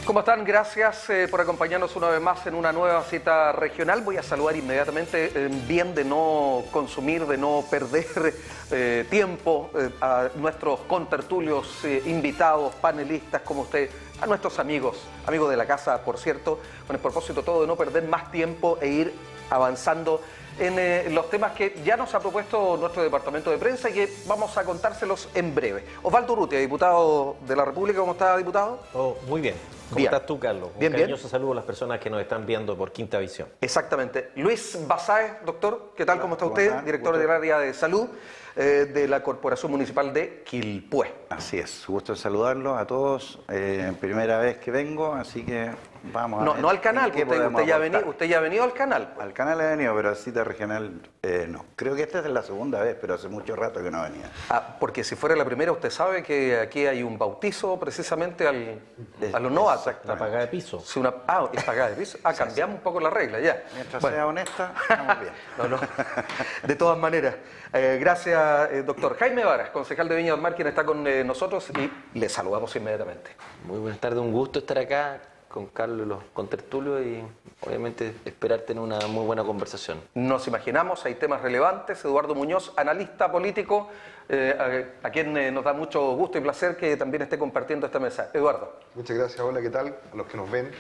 ¿Cómo están? Gracias por acompañarnos una vez más en una nueva cita regional. Voy a saludar inmediatamente, bien de no consumir, de no perder tiempo, a nuestros contertulios, invitados, panelistas como usted, a nuestros amigos de la casa, por cierto, con el propósito todo de no perder más tiempo e ir avanzando en los temas que ya nos ha propuesto nuestro departamento de prensa y que vamos a contárselos en breve. Osvaldo Urrutia, diputado de la República, ¿cómo está, diputado? Oh, muy bien. ¿Cómo estás tú, Carlos? Bien, Un cariñoso saludo a las personas que nos están viendo por Quinta Visión. Exactamente. Luis Basáez, doctor, ¿qué tal? Hola, ¿Cómo está ¿cómo usted? está? Director del área de salud de la Corporación Municipal de Quilpué. Así es, gusto en saludarlos a todos. Primera vez que vengo, así que vamos a ver. No al canal, ¿qué usted podemos ya aportar? ha venido al canal. Al canal he venido, pero a cita regional no. Creo que esta es la segunda vez, pero hace mucho rato que no venía. Porque si fuera la primera, usted sabe que aquí hay un bautizo precisamente a los novatos. La pagada de piso. Si es pagada de piso. Cambiamos un poco la regla ya. Mientras Bueno. sea honesta, estamos bien. No. De todas maneras, gracias, doctor. Jaime Varas, concejal de Viña del Mar, quien está con nosotros y le saludamos inmediatamente. Muy buenas tardes, un gusto estar acá con Carlos y los contertulios y obviamente esperar tener una muy buena conversación. Nos imaginamos, hay temas relevantes. Eduardo Muñoz, analista político, a quien nos da mucho gusto y placer que también esté compartiendo esta mesa. Eduardo. Muchas gracias, hola, ¿qué tal? A los que nos ven,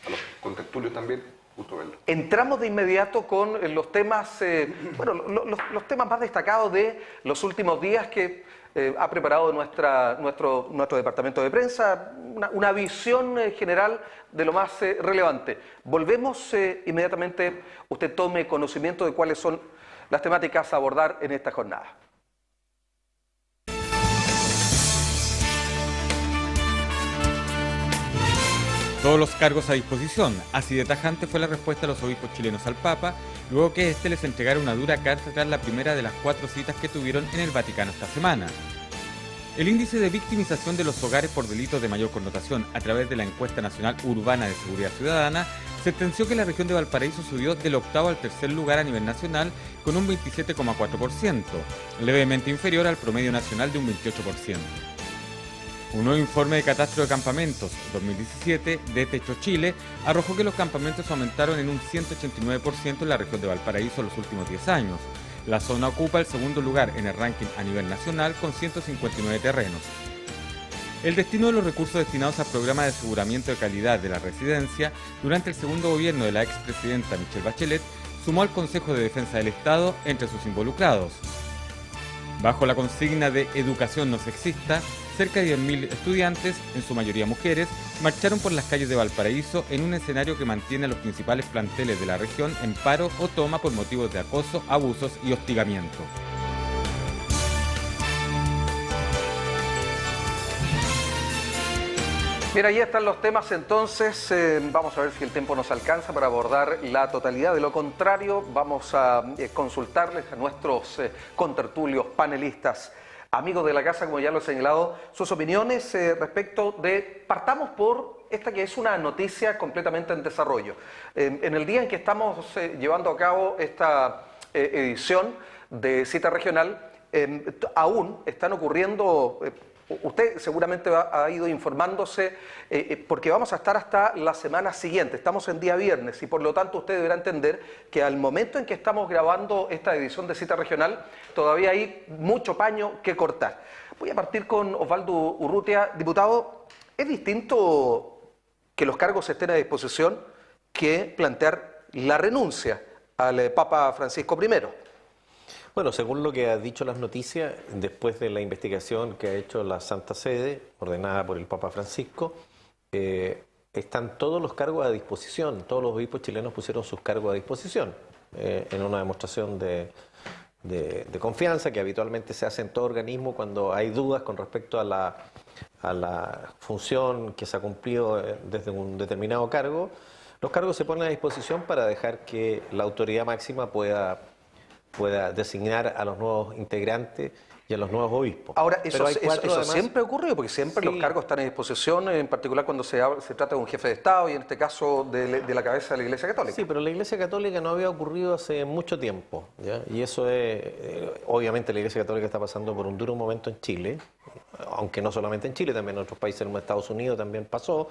a los contertulios también, gusto verlos. Entramos de inmediato con los temas, los temas más destacados de los últimos días que ha preparado nuestro departamento de prensa, una visión general de lo más relevante. Volvemos inmediatamente, usted tome conocimiento de cuáles son las temáticas a abordar en esta jornada. Todos los cargos a disposición. Así de tajante fue la respuesta de los obispos chilenos al Papa, luego que éste les entregara una dura carta tras la primera de las 4 citas que tuvieron en el Vaticano esta semana. El índice de victimización de los hogares por delitos de mayor connotación a través de la Encuesta Nacional Urbana de Seguridad Ciudadana sentenció que la región de Valparaíso subió del 8º al 3er lugar a nivel nacional con un 27,4%, levemente inferior al promedio nacional de un 28%. Un nuevo informe de catastro de campamentos 2017 de Techo Chile arrojó que los campamentos aumentaron en un 189% en la región de Valparaíso en los últimos 10 años. La zona ocupa el segundo lugar en el ranking a nivel nacional con 159 terrenos. El destino de los recursos destinados al programa de aseguramiento de calidad de la residencia durante el segundo gobierno de la expresidenta Michelle Bachelet sumó al Consejo de Defensa del Estado entre sus involucrados. Bajo la consigna de educación no sexista, cerca de 10.000 estudiantes, en su mayoría mujeres, marcharon por las calles de Valparaíso en un escenario que mantiene a los principales planteles de la región en paro o toma por motivos de acoso, abusos y hostigamiento. Bien, ahí están los temas entonces. Vamos a ver si el tiempo nos alcanza para abordar la totalidad. De lo contrario, vamos a consultarles a nuestros contertulios, panelistas, amigos de la casa, como ya lo he señalado, sus opiniones respecto de... Partamos por esta que es una noticia completamente en desarrollo. En el día en que estamos llevando a cabo esta edición de Cita Regional, aún están ocurriendo... Usted seguramente ha ido informándose porque vamos a estar hasta la semana siguiente. Estamos en día viernes y por lo tanto usted deberá entender que al momento en que estamos grabando esta edición de Cita Regional todavía hay mucho paño que cortar. Voy a partir con Osvaldo Urrutia. Diputado, ¿es distinto que los cargos estén a disposición que plantear la renuncia al Papa Francisco I? Bueno, según lo que ha dicho las noticias, después de la investigación que ha hecho la Santa Sede, ordenada por el Papa Francisco, están todos los cargos a disposición. Todos los obispos chilenos pusieron sus cargos a disposición en una demostración de confianza que habitualmente se hace en todo organismo cuando hay dudas con respecto a la función que se ha cumplido desde un determinado cargo. Los cargos se ponen a disposición para dejar que la autoridad máxima pueda designar a los nuevos integrantes y a los nuevos obispos. Ahora, eso además, siempre ha ocurrido, porque siempre los cargos están a disposición, en particular cuando se trata de un jefe de Estado y en este caso de la cabeza de la Iglesia Católica. Sí, pero la Iglesia Católica no había ocurrido hace mucho tiempo, ¿ya? Y eso es, obviamente la Iglesia Católica está pasando por un duro momento en Chile, aunque no solamente en Chile, también en otros países, en Estados Unidos también pasó,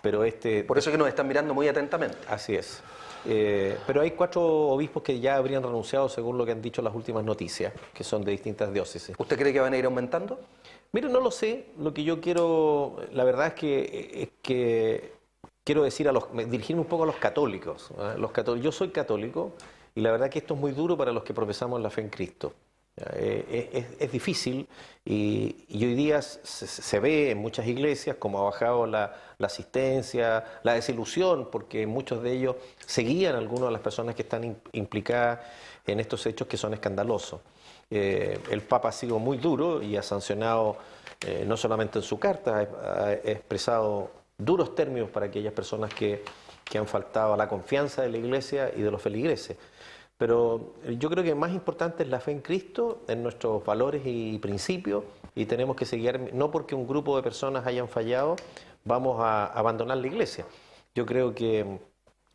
Pero Por eso es que nos están mirando muy atentamente. Así es. Pero hay 4 obispos que ya habrían renunciado según lo que han dicho las últimas noticias, que son de distintas diócesis. ¿Usted cree que van a ir aumentando? Mire, no lo sé. Lo que yo quiero, la verdad es que quiero decir dirigirme un poco a los católicos. Yo soy católico y la verdad que esto es muy duro para los que profesamos la fe en Cristo. Es difícil y hoy día se ve en muchas iglesias cómo ha bajado la asistencia, la desilusión, porque muchos de ellos seguían a algunas de las personas que están implicadas en estos hechos que son escandalosos. El Papa ha sido muy duro y ha sancionado, no solamente en su carta, ha expresado duros términos para aquellas personas que han faltado a la confianza de la iglesia y de los feligreses. Pero yo creo que más importante es la fe en Cristo, en nuestros valores y principios, y tenemos que seguir, no porque un grupo de personas hayan fallado, vamos a abandonar la iglesia. Yo creo que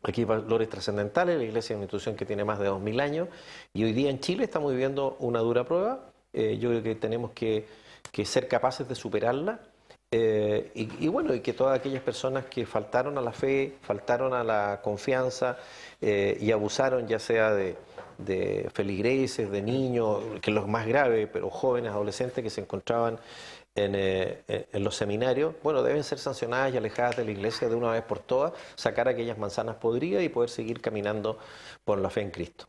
aquí hay valores trascendentales, la iglesia es una institución que tiene más de 2000 años, y hoy día en Chile estamos viviendo una dura prueba. Yo creo que tenemos que ser capaces de superarla, y bueno, y que todas aquellas personas que faltaron a la fe, faltaron a la confianza y abusaron ya sea de feligreses, de niños, que los más graves, pero jóvenes, adolescentes que se encontraban en los seminarios, bueno, deben ser sancionadas y alejadas de la iglesia de una vez por todas, sacar aquellas manzanas podridas y poder seguir caminando por la fe en Cristo.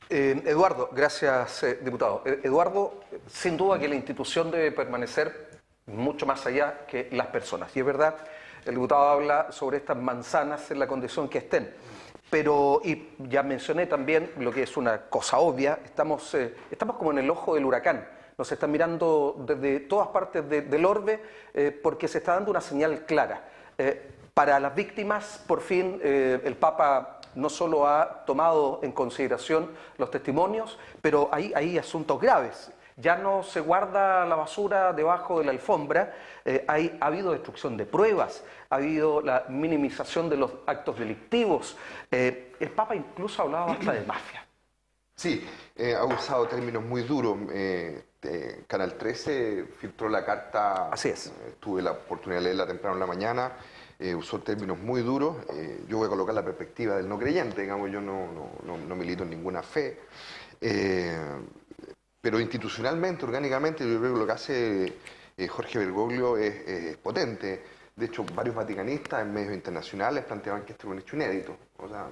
Eduardo, gracias, diputado. Eduardo, sin duda que la institución debe permanecer mucho más allá que las personas. Y es verdad, el diputado habla sobre estas manzanas en la condición que estén. Pero, y ya mencioné también lo que es una cosa obvia, estamos como en el ojo del huracán. Nos están mirando desde todas partes del orbe porque se está dando una señal clara. Para las víctimas, por fin, el Papa no solo ha tomado en consideración los testimonios, pero hay asuntos graves. Ya no se guarda la basura debajo de la alfombra, ha habido destrucción de pruebas, ha habido la minimización de los actos delictivos. El Papa incluso hablaba hasta de mafia. Sí, ha usado términos muy duros. Canal 13 filtró la carta. Así es. Tuve la oportunidad de leerla temprano en la mañana. Usó términos muy duros. Yo voy a colocar la perspectiva del no creyente, digamos, yo no milito en ninguna fe. Pero institucionalmente, orgánicamente, yo creo que lo que hace Jorge Bergoglio es potente. De hecho, varios vaticanistas en medios internacionales planteaban que esto era un hecho inédito. O sea,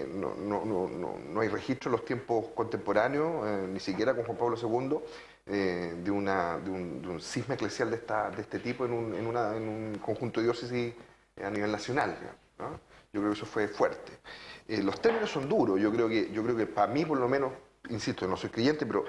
no hay registro en los tiempos contemporáneos, ni siquiera con Juan Pablo II, de un cisma eclesial de este tipo en un conjunto de diócesis a nivel nacional, ¿no? Yo creo que eso fue fuerte. Los términos son duros. Yo creo que para mí, por lo menos, insisto, no soy creyente, pero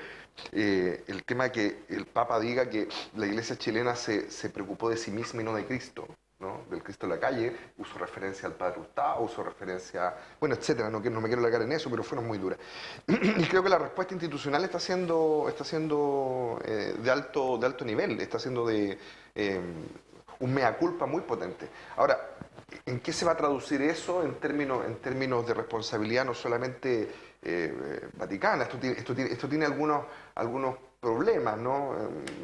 el tema de que el Papa diga que la iglesia chilena se preocupó de sí misma y no de Cristo, ¿no? Del Cristo en la calle, uso referencia al Padre Hurtado, uso referencia, bueno, etcétera, no me quiero largar en eso, pero fueron muy duras. Y creo que la respuesta institucional está siendo de alto nivel, está siendo de un mea culpa muy potente. Ahora, ¿en qué se va a traducir eso en términos de responsabilidad no solamente vaticana? Esto tiene algunos problemas, ¿no?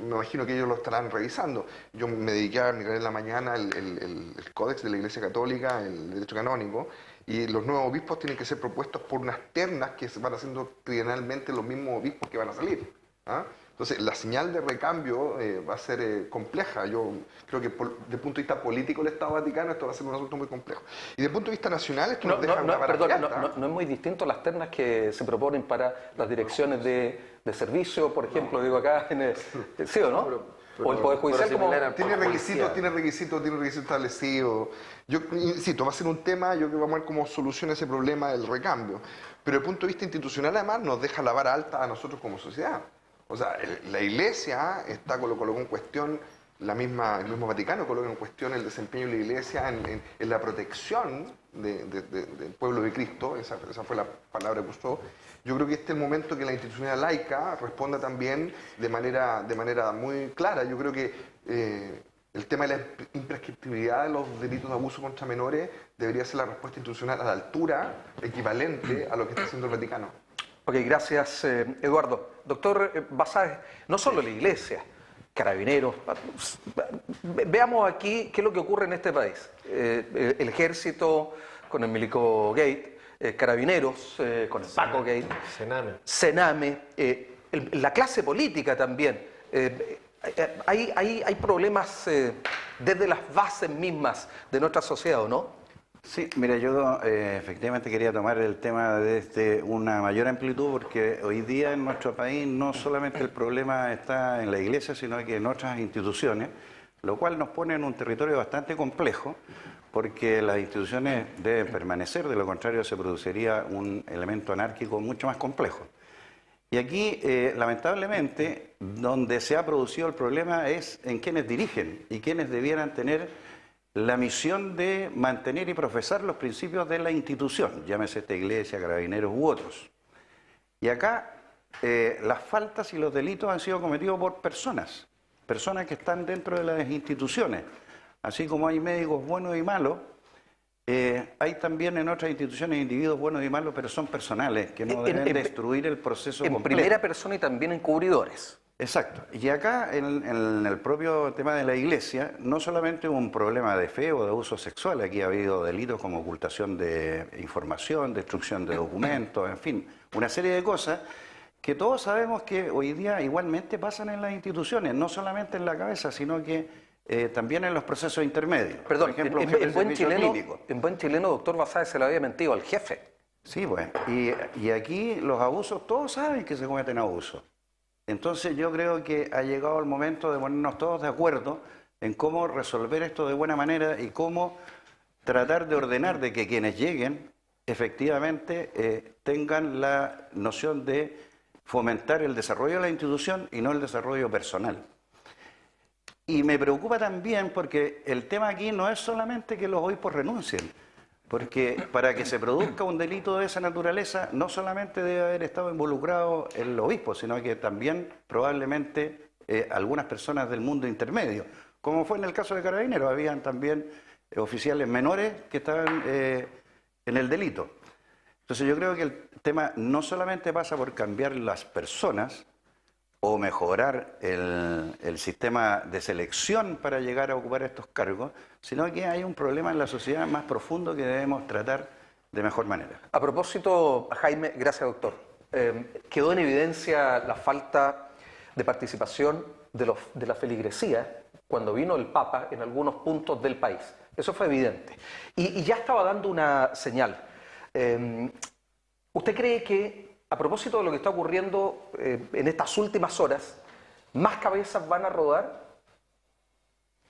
Me imagino que ellos lo estarán revisando. Yo me dediqué a mirar en la mañana el Códex de la Iglesia Católica, el derecho canónico, y los nuevos obispos tienen que ser propuestos por unas ternas que se van haciendo trienalmente los mismos obispos que van a salir, ¿ah? Entonces, la señal de recambio va a ser compleja. Yo creo que desde el punto de vista político del Estado Vaticano esto va a ser un asunto muy complejo. Y desde el punto de vista nacional esto nos deja una vara pirata. No es muy distinto las ternas que se proponen para las direcciones de servicio, por ejemplo, digo acá, ¿sí o no? O el Poder Judicial como... Tiene requisitos establecidos. Yo insisto, va a ser un tema, yo creo que vamos a ver cómo soluciona ese problema del recambio. Pero desde el punto de vista institucional, además, nos deja la vara alta a nosotros como sociedad. O sea, la Iglesia colocó en cuestión, el mismo Vaticano colocó en cuestión el desempeño de la Iglesia en la protección del pueblo de Cristo, esa fue la palabra que usó. Yo creo que este es el momento que la institucionalidad laica responda también de manera muy clara. Yo creo que el tema de la imprescriptibilidad de los delitos de abuso contra menores debería ser la respuesta institucional a la altura, equivalente a lo que está haciendo el Vaticano. Ok, gracias, Eduardo. Doctor Basáez, no solo la Iglesia, Carabineros. Veamos aquí qué es lo que ocurre en este país. El ejército con el Milico Gate, Carabineros con el Paco Gate, Sename, la clase política también. Hay problemas desde las bases mismas de nuestra sociedad, ¿o no? Sí, mira, yo efectivamente quería tomar el tema desde una mayor amplitud porque hoy día en nuestro país no solamente el problema está en la iglesia, sino que en otras instituciones, lo cual nos pone en un territorio bastante complejo porque las instituciones deben permanecer, de lo contrario se produciría un elemento anárquico mucho más complejo. Y aquí, lamentablemente, donde se ha producido el problema es en quienes dirigen y quienes debieran tener la misión de mantener y profesar los principios de la institución, llámese esta iglesia, Carabineros u otros. Y acá las faltas y los delitos han sido cometidos por personas que están dentro de las instituciones. Así como hay médicos buenos y malos, hay también en otras instituciones individuos buenos y malos, pero son personales, que no deben destruir el proceso completo. En primera persona y también en cubridores. Exacto. Y acá, en el propio tema de la iglesia, no solamente hubo un problema de fe o de abuso sexual, aquí ha habido delitos como ocultación de información, destrucción de documentos, en fin, una serie de cosas que todos sabemos que hoy día igualmente pasan en las instituciones, no solamente en la cabeza, sino que también en los procesos intermedios. Perdón, por ejemplo, en buen chileno, doctor Basáez se le había mentido al jefe. Sí, pues, y aquí los abusos, todos saben que se cometen abusos. Entonces yo creo que ha llegado el momento de ponernos todos de acuerdo en cómo resolver esto de buena manera y cómo tratar de ordenar de que quienes lleguen efectivamente tengan la noción de fomentar el desarrollo de la institución y no el desarrollo personal. Y me preocupa también porque el tema aquí no es solamente que los obispos renuncien, porque para que se produzca un delito de esa naturaleza no solamente debe haber estado involucrado el obispo, sino que también probablemente algunas personas del mundo intermedio, como fue en el caso de Carabineros, habían también oficiales menores que estaban en el delito. Entonces yo creo que el tema no solamente pasa por cambiar las personas o mejorar el sistema de selección para llegar a ocupar estos cargos, sino que hay un problema en la sociedad más profundo que debemos tratar de mejor manera. A propósito, Jaime, gracias doctor, quedó en evidencia la falta de participación de la feligresía cuando vino el Papa en algunos puntos del país. Eso fue evidente. Y ya estaba dando una señal. ¿Usted cree que, a propósito de lo que está ocurriendo en estas últimas horas, más cabezas van a rodar?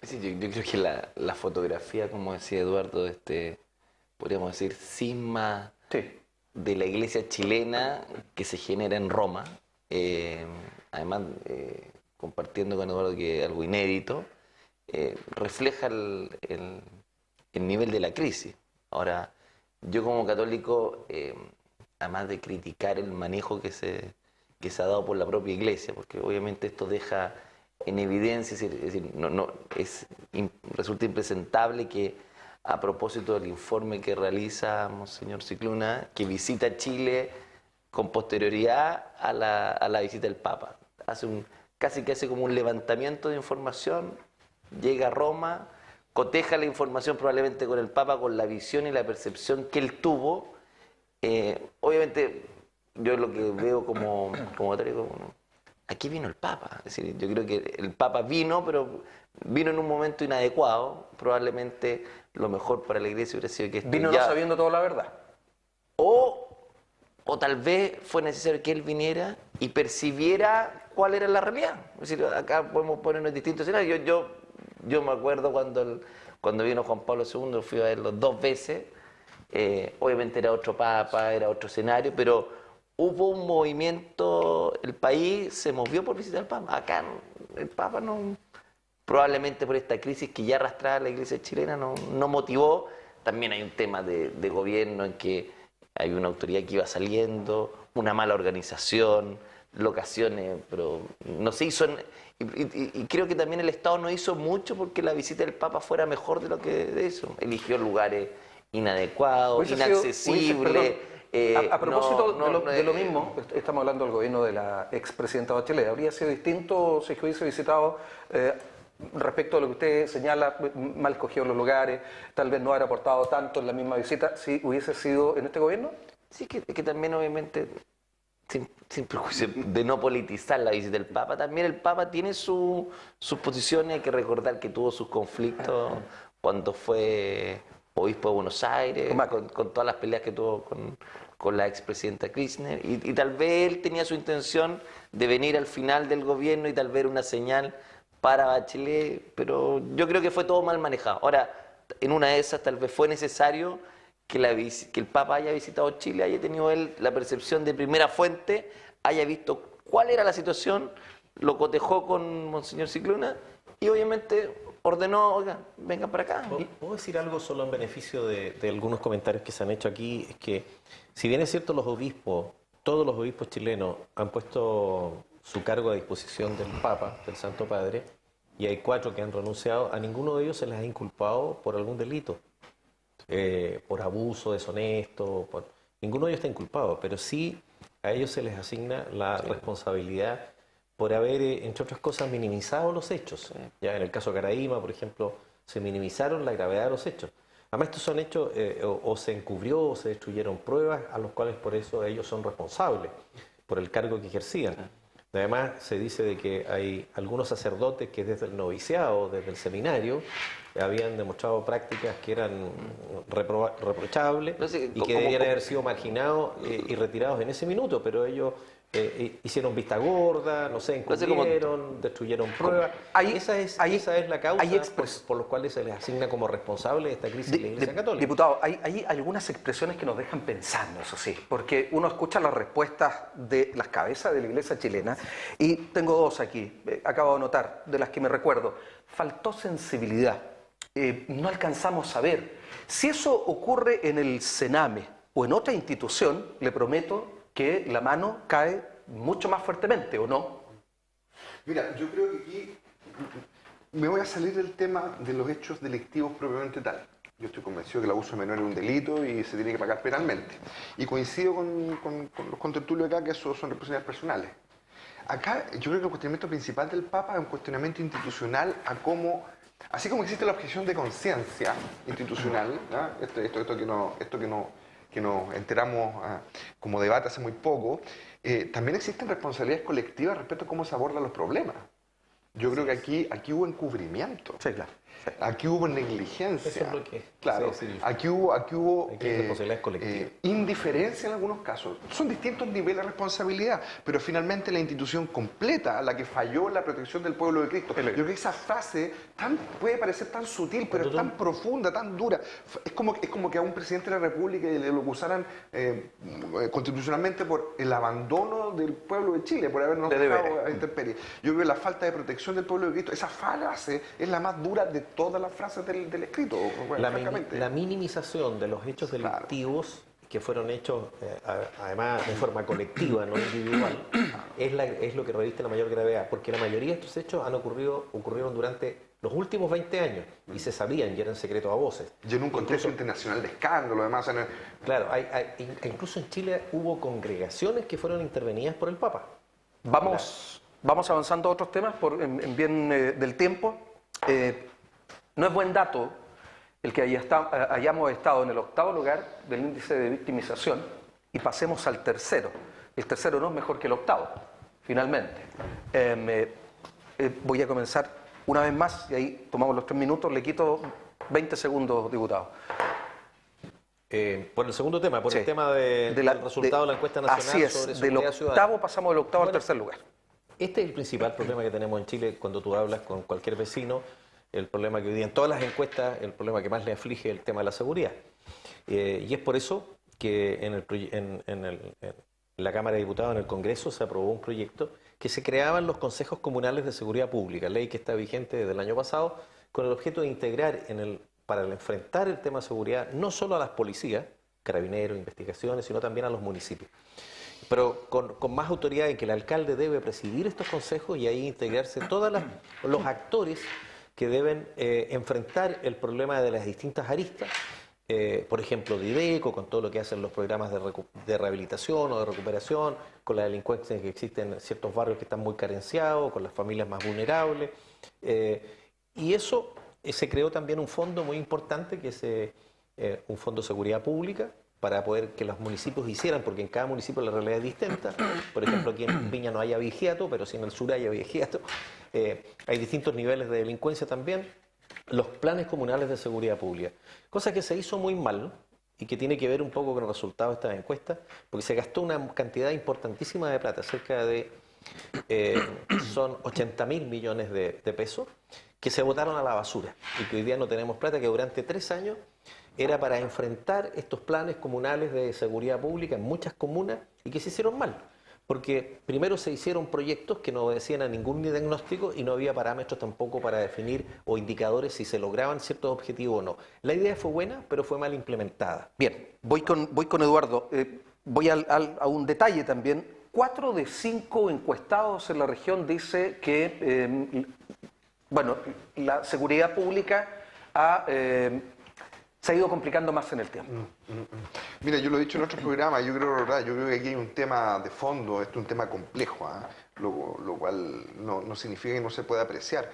Sí, yo creo que la fotografía, como decía Eduardo, podríamos decir, cisma de la iglesia chilena que se genera en Roma, además compartiendo con Eduardo que algo inédito, refleja el nivel de la crisis. Ahora, yo como católico, además de criticar el manejo que se ha dado por la propia iglesia, porque obviamente esto deja en evidencia, resulta impresentable que a propósito del informe que realiza Monseñor Cicluna, que visita Chile con posterioridad a la visita del Papa, casi que hace como un levantamiento de información, llega a Roma, coteja la información probablemente con el Papa, con la visión y la percepción que él tuvo. Obviamente yo lo que veo como católico, aquí vino el Papa, es decir, yo creo que el Papa vino, pero vino en un momento inadecuado, probablemente lo mejor para la iglesia hubiera sido que esto vino no sabiendo toda la verdad. O tal vez fue necesario que él viniera y percibiera cuál era la realidad. Es decir, acá podemos ponernos distintos escenarios. Yo me acuerdo cuando vino Juan Pablo II, fui a verlo 2 veces. Obviamente era otro Papa, era otro escenario, pero hubo un movimiento, el país se movió por visitar al Papa. Acá el Papa no, probablemente por esta crisis que ya arrastraba la iglesia chilena, no motivó. También hay un tema de gobierno en que hay una autoridad que iba saliendo, una mala organización, locaciones, pero no se hizo. Y creo que también el Estado no hizo mucho porque la visita del Papa fuera mejor de lo que hizo. Eligió lugares inadecuados, inaccesibles, A propósito de lo mismo, estamos hablando del gobierno de la expresidenta Bachelet. ¿Habría sido distinto si es que hubiese visitado, respecto a lo que usted señala, mal escogido los lugares, tal vez no haber aportado tanto en la misma visita, si hubiese sido en este gobierno? Sí, que también obviamente, sin prejuicio de no politizar la visita del Papa, también el Papa tiene sus posiciones. Hay que recordar que tuvo sus conflictos cuando fue obispo de Buenos Aires, con todas las peleas que tuvo con la expresidenta Kirchner, y tal vez él tenía su intención de venir al final del gobierno y tal vez era una señal para Bachelet, pero yo creo que fue todo mal manejado. Ahora, en una de esas tal vez fue necesario que el Papa haya visitado Chile, haya tenido él la percepción de primera fuente, haya visto cuál era la situación, lo cotejó con Monseñor Scicluna y obviamente ordenó, oiga, vengan para acá. ¿Puedo decir algo solo en beneficio de algunos comentarios que se han hecho aquí? Es que, si bien es cierto, los obispos, todos los obispos chilenos han puesto su cargo a disposición del Papa, del Santo Padre, y hay 4 que han renunciado, a ninguno de ellos se les ha inculpado por algún delito, por abuso deshonesto, ninguno de ellos está inculpado, pero sí a ellos se les asigna la responsabilidad por haber, entre otras cosas, minimizado los hechos. Ya en el caso de Caraíma, por ejemplo, se minimizaron la gravedad de los hechos. Además, estos son hechos, o se encubrió o se destruyeron pruebas a los cuales por eso ellos son responsables, por el cargo que ejercían. Además, se dice de que hay algunos sacerdotes que desde el noviciado, desde el seminario, habían demostrado prácticas que eran reprochables y que deberían haber sido marginados y retirados en ese minuto, pero ellos hicieron vista gorda, no sé, encubrieron, destruyeron pruebas. Esa es la causa por los cuales se les asigna como responsable esta crisis de la Iglesia Católica. Diputado, hay algunas expresiones que nos dejan pensando, eso sí, porque uno escucha las respuestas de las cabezas de la Iglesia chilena y tengo 2 aquí, acabo de anotar, de las que me recuerdo. Faltó sensibilidad, no alcanzamos a ver. Si eso ocurre en el Sename o en otra institución, le prometo que la mano cae mucho más fuertemente, ¿o no? Mira, yo creo que aquí me voy a salir del tema de los hechos delictivos propiamente tal. Yo estoy convencido que el abuso de menor es un delito y se tiene que pagar penalmente. Y coincido con los contertulios acá que eso son responsabilidades personales. Acá yo creo que el cuestionamiento principal del Papa es un cuestionamiento institucional a cómo, así como existe la objeción de conciencia institucional, ¿no? esto que nos enteramos como debate hace muy poco, también existen responsabilidades colectivas respecto a cómo se abordan los problemas. Yo creo que aquí hubo encubrimiento. Sí, claro. Aquí hubo negligencia. Eso es lo que, claro. sí. Aquí hubo responsabilidades colectivas. indiferencia en algunos casos. Son distintos niveles de responsabilidad, pero finalmente la institución completa, la que falló en la protección del pueblo de Cristo. Yo creo que esa frase puede parecer tan sutil, pero es tan profunda, tan dura. Es como que a un presidente de la República le lo acusaran constitucionalmente por el abandono del pueblo de Chile, por habernos dejado a intemperie. Yo creo que la falta de protección del pueblo de Cristo, esa frase es la más dura de todas las frases del escrito. Bueno, la minimización de los hechos delictivos que fueron hechos, además de forma colectiva, no individual, es lo que reviste la mayor gravedad, porque la mayoría de estos hechos ocurrieron durante los últimos 20 años y se sabían y eran secretos a voces. Y en un contexto internacional de escándalo, además. Claro, incluso en Chile hubo congregaciones que fueron intervenidas por el Papa. Vamos avanzando a otros temas en bien del tiempo. No es buen dato el que hayamos estado en el 8º lugar del índice de victimización y pasemos al 3º. El 3º no es mejor que el 8º, finalmente. Voy a comenzar una vez más y ahí tomamos los 3 minutos, le quito 20 segundos, diputado. Por el segundo tema, el tema del resultado de la encuesta nacional sobre seguridad ciudadana. Del 8º pasamos del 8º al 3er lugar. Este es el principal problema que tenemos en Chile cuando tú hablas con cualquier vecino. El problema que hoy día en todas las encuestas, el problema que más le aflige es el tema de la seguridad. Y es por eso que en la Cámara de Diputados, en el Congreso, se aprobó un proyecto que se creaban los consejos comunales de seguridad pública, ley que está vigente desde el año pasado, con el objeto de integrar para enfrentar el tema de seguridad no solo a las policías, carabineros, investigaciones, sino también a los municipios. Pero con más autoridad en que el alcalde debe presidir estos consejos y ahí integrarse todos los actores que deben enfrentar el problema de las distintas aristas por ejemplo, de IDECO, con todo lo que hacen los programas de rehabilitación o de recuperación, con la delincuencia que existe en ciertos barrios que están muy carenciados, con las familias más vulnerables. Y eso se creó también un fondo muy importante, que es un fondo de seguridad pública, para poder que los municipios hicieran, porque en cada municipio la realidad es distinta. Por ejemplo, aquí en Viña no hay abigeato, pero sí en el sur hay abigeato. Hay distintos niveles de delincuencia también. Los planes comunales de seguridad pública, cosa que se hizo muy mal, ¿no? Y que tiene que ver un poco con el resultado de esta encuesta, porque se gastó una cantidad importantísima de plata, cerca de son 80.000 millones de pesos, que se botaron a la basura y que hoy día no tenemos plata, que durante 3 años era para enfrentar estos planes comunales de seguridad pública en muchas comunas y que se hicieron mal. Porque primero se hicieron proyectos que no obedecían a ningún diagnóstico y no había parámetros tampoco para definir o indicadores si se lograban ciertos objetivos o no. La idea fue buena, pero fue mal implementada. Bien, voy con Eduardo. Voy a un detalle también. 4 de 5 encuestados en la región dice que la seguridad pública se ha ido complicando más en el tiempo. Mira, yo lo he dicho en otros programas, yo creo que aquí hay un tema de fondo, esto es un tema complejo, lo cual no significa que no se pueda apreciar.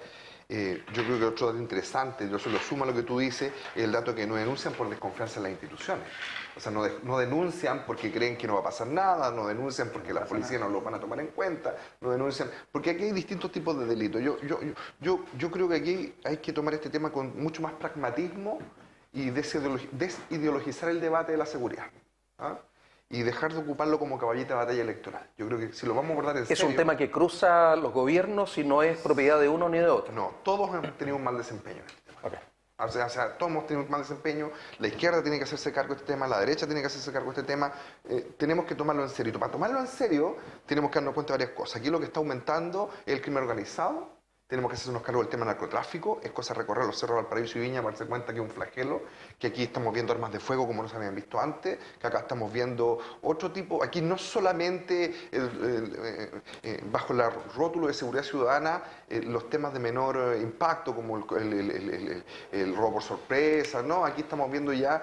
Yo creo que otro dato interesante, yo se lo sumo a lo que tú dices, es el dato que no denuncian por desconfianza en las instituciones. O sea, no denuncian porque creen que no va a pasar nada, no denuncian porque las policías no lo van a tomar en cuenta, no denuncian, porque aquí hay distintos tipos de delitos. Yo creo que aquí hay que tomar este tema con mucho más pragmatismo y desideologizar el debate de la seguridad. Y dejar de ocuparlo como caballita de batalla electoral. Yo creo que si lo vamos a abordar en serio... Es un tema que cruza los gobiernos y no es propiedad de uno ni de otro. No, todos hemos tenido un mal desempeño en este tema. Okay. O sea, todos hemos tenido un mal desempeño, la izquierda tiene que hacerse cargo de este tema, la derecha tiene que hacerse cargo de este tema, tenemos que tomarlo en serio. Y para tomarlo en serio, tenemos que darnos cuenta de varias cosas. Aquí lo que está aumentando es el crimen organizado. Tenemos que hacernos cargo del tema del narcotráfico. Es cosa de recorrer los cerros de Valparaíso y Viña para darse cuenta que es un flagelo, que aquí estamos viendo armas de fuego como no se habían visto antes, que acá estamos viendo otro tipo. Aquí no solamente bajo el rótulo de seguridad ciudadana los temas de menor impacto como el robo por sorpresa, no, aquí estamos viendo ya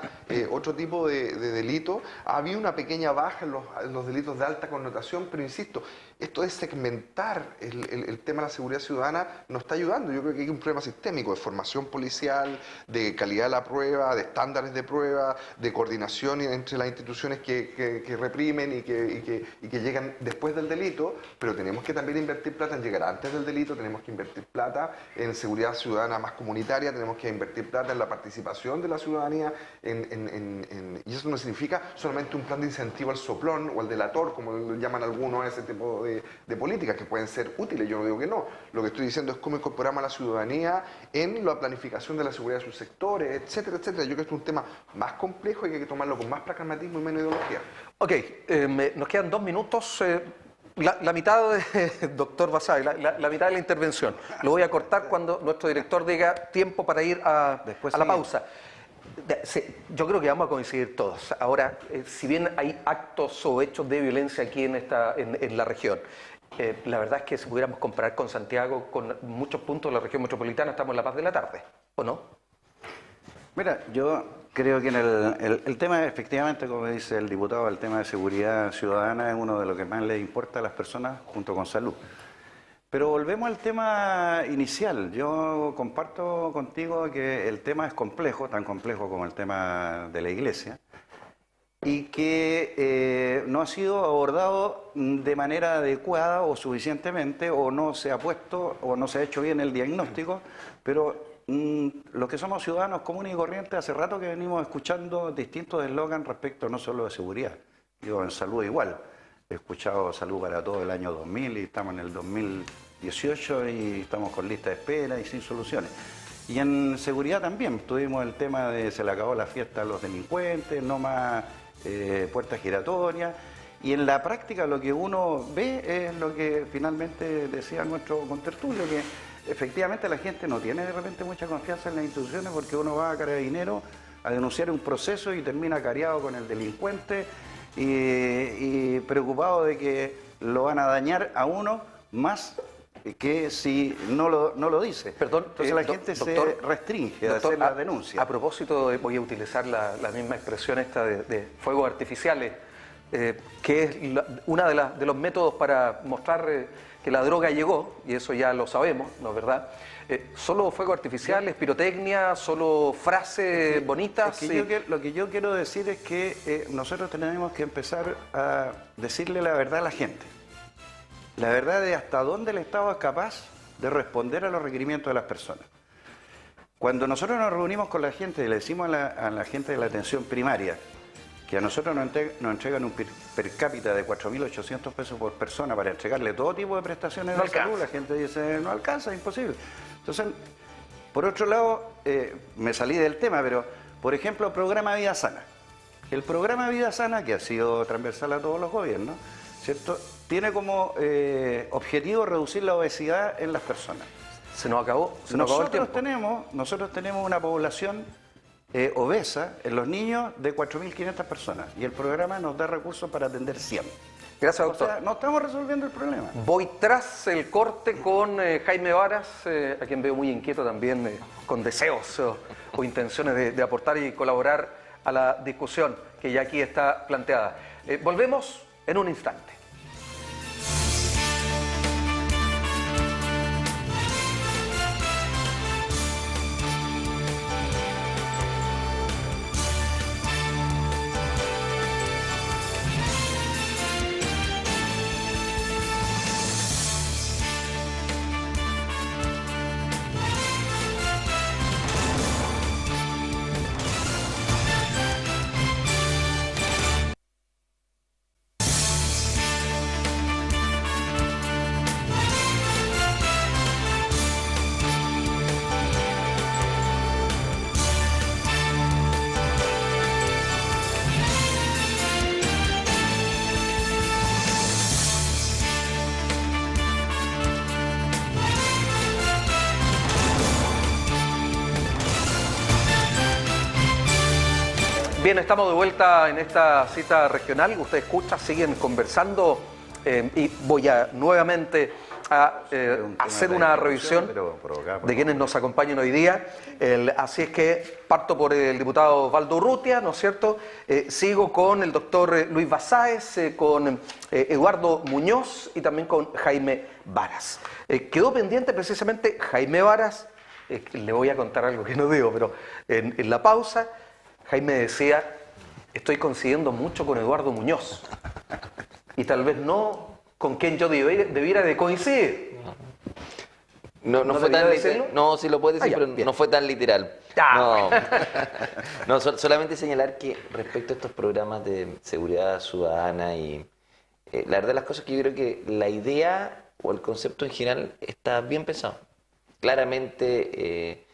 otro tipo de delito. Había una pequeña baja en los delitos de alta connotación, pero insisto, esto de segmentar el tema de la seguridad ciudadana nos está ayudando. Yo creo que hay un problema sistémico de formación policial, de calidad de la prueba, de estándares de prueba, de coordinación entre las instituciones que reprimen y que llegan después del delito, pero tenemos que también invertir plata en llegar antes del delito, tenemos que invertir plata en seguridad ciudadana más comunitaria, tenemos que invertir plata en la participación de la ciudadanía, y eso no significa solamente un plan de incentivo al soplón o al delator, como lo llaman algunos, ese tipo de políticas que pueden ser útiles, yo no digo que no. Lo que estoy diciendo es cómo incorporamos a la ciudadanía en la planificación de la seguridad de sus sectores, etcétera, etcétera. Yo creo que esto es un tema más complejo y que hay que tomarlo con más pragmatismo y menos ideología. Ok, nos quedan 2 minutos. La mitad, doctor Basabe, la mitad de la intervención. Lo voy a cortar cuando nuestro director diga tiempo para ir a la pausa. Yo creo que vamos a coincidir todos. Ahora, si bien hay actos o hechos de violencia aquí en la región, la verdad es que si pudiéramos comparar con Santiago, con muchos puntos de la región metropolitana, estamos en la paz de la tarde, ¿o no? Mira, yo creo que en el tema, efectivamente, como dice el diputado, el tema de seguridad ciudadana es uno de los que más les importa a las personas junto con salud. Pero volvemos al tema inicial. Yo comparto contigo que el tema es complejo, tan complejo como el tema de la iglesia, y que no ha sido abordado de manera adecuada o suficientemente, o no se ha puesto o no se ha hecho bien el diagnóstico, pero los que somos ciudadanos comunes y corrientes, hace rato que venimos escuchando distintos eslogans respecto no solo de seguridad, digo, en salud igual. He escuchado salud para todo el año 2000 y estamos en el 2018 y estamos con lista de espera y sin soluciones. Y en seguridad también tuvimos el tema de se le acabó la fiesta a los delincuentes, no más puertas giratorias. Y en la práctica lo que uno ve es lo que finalmente decía nuestro contertulio, que efectivamente la gente no tiene de repente mucha confianza en las instituciones porque uno va a Carabineros a denunciar un proceso y termina careado con el delincuente y preocupado de que lo van a dañar a uno más que si no lo dice. Perdón, entonces la gente doctor, se restringe de doctor, hacer las denuncias. A propósito, voy a utilizar la misma expresión esta de fuegos artificiales, que es una de los métodos para mostrar que la droga llegó, y eso ya lo sabemos, ¿no es verdad? Solo fuegos artificiales, pirotecnia, solo frases bonitas. Lo que yo quiero decir es que nosotros tenemos que empezar a decirle la verdad a la gente. La verdad de hasta dónde el Estado es capaz de responder a los requerimientos de las personas. Cuando nosotros nos reunimos con la gente y le decimos a la gente de la atención primaria que a nosotros nos entregan un per cápita de 4.800 pesos por persona para entregarle todo tipo de prestaciones de salud, la gente dice, no alcanza, es imposible. Entonces, por otro lado, me salí del tema, pero, por ejemplo, programa Vida Sana. El programa Vida Sana, que ha sido transversal a todos los gobiernos, ¿cierto?, tiene como objetivo reducir la obesidad en las personas. Se nos acabó el tiempo. Nosotros tenemos una población obesa en los niños de 4.500 personas y el programa nos da recursos para atender 100. Gracias, doctor. O sea, no estamos resolviendo el problema. Voy tras el corte con Jaime Varas, a quien veo muy inquieto también, con deseos o intenciones de aportar y colaborar a la discusión que ya aquí está planteada. Volvemos en un instante. Bien, estamos de vuelta en esta cita regional. Usted escucha, siguen conversando y voy a nuevamente a hacer una revisión de quienes nos acompañan hoy día. Así es que parto por el diputado Osvaldo Urrutia, ¿no es cierto? Sigo con el doctor Luis Basáez, con Eduardo Muñoz y también con Jaime Varas. Quedó pendiente precisamente Jaime Varas, le voy a contar algo que no digo, pero en la pausa Jaime decía, estoy coincidiendo mucho con Eduardo Muñoz y tal vez no con quien yo debiera de coincidir. No fue tan literal. No, sí lo puedes decir, pero bien. No fue tan literal. No, solamente señalar que respecto a estos programas de seguridad ciudadana y la verdad de las cosas que yo creo que la idea o el concepto en general está bien pensado. Claramente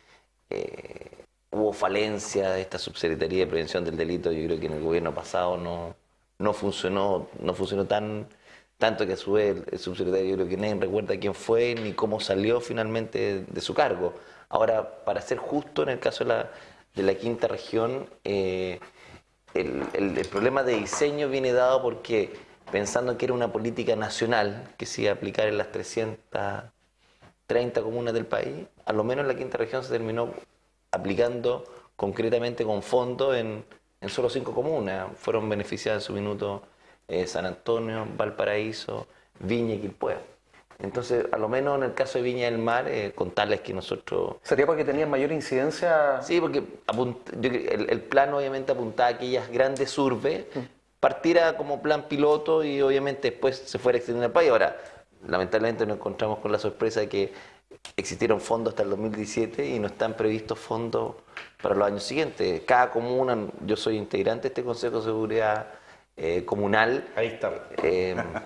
hubo falencia de esta subsecretaría de prevención del delito. Yo creo que en el gobierno pasado no funcionó tanto que a su vez el subsecretario, yo creo que nadie recuerda quién fue ni cómo salió finalmente de su cargo. Ahora, para ser justo, en el caso de la quinta región, el problema de diseño viene dado porque pensando que era una política nacional que se iba a aplicar en las 330 comunas del país, a lo menos en la quinta región se terminó aplicando concretamente con fondos en solo 5 comunas. Fueron beneficiadas en su minuto San Antonio, Valparaíso, Viña y Quilpué. Entonces, a lo menos en el caso de Viña del Mar, contarles que nosotros... ¿Sería porque tenían mayor incidencia? Sí, porque el plan obviamente apuntaba a aquellas grandes urbes, partiera como plan piloto y obviamente después se fuera extendiendo al país. Ahora, lamentablemente nos encontramos con la sorpresa de que existieron fondos hasta el 2017 y no están previstos fondos para los años siguientes. Cada comuna, yo soy integrante de este Consejo de Seguridad Comunal. Ahí está.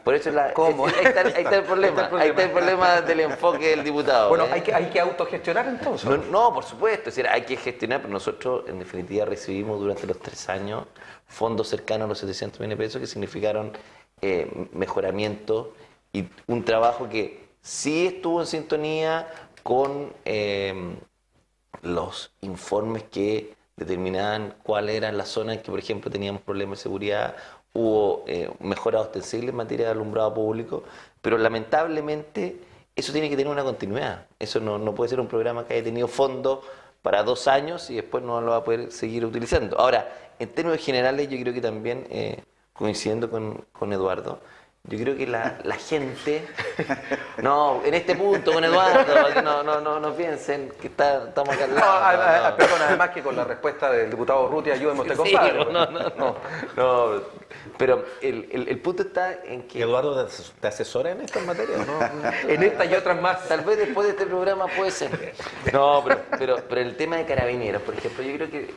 Por eso ¿Cómo? Ahí está el problema. Ahí está el problema del enfoque del diputado. Bueno, hay que autogestionar entonces. No, por supuesto, es decir, hay que gestionar, pero nosotros en definitiva recibimos durante los 3 años fondos cercanos a los 700 millones de pesos que significaron mejoramiento y un trabajo que sí estuvo en sintonía con los informes que determinaban cuáles eran las zonas en que, por ejemplo, teníamos problemas de seguridad. Hubo mejoras ostensibles en materia de alumbrado público, pero lamentablemente eso tiene que tener una continuidad. Eso no puede ser un programa que haya tenido fondo para 2 años y después no lo va a poder seguir utilizando. Ahora, en términos generales, yo creo que también, coincidiendo con Eduardo, yo creo que la gente... No, en este punto con Eduardo, para que no piensen que estamos acá al lado. Perdón, además que con la respuesta del diputado Urrutia, ayúdeme usted, compadre. No, pero el punto está en que... ¿Eduardo te asesora en estas materias? En esta y otras más. Tal vez después de este programa puede ser. No, pero el tema de Carabineros, por ejemplo, yo creo que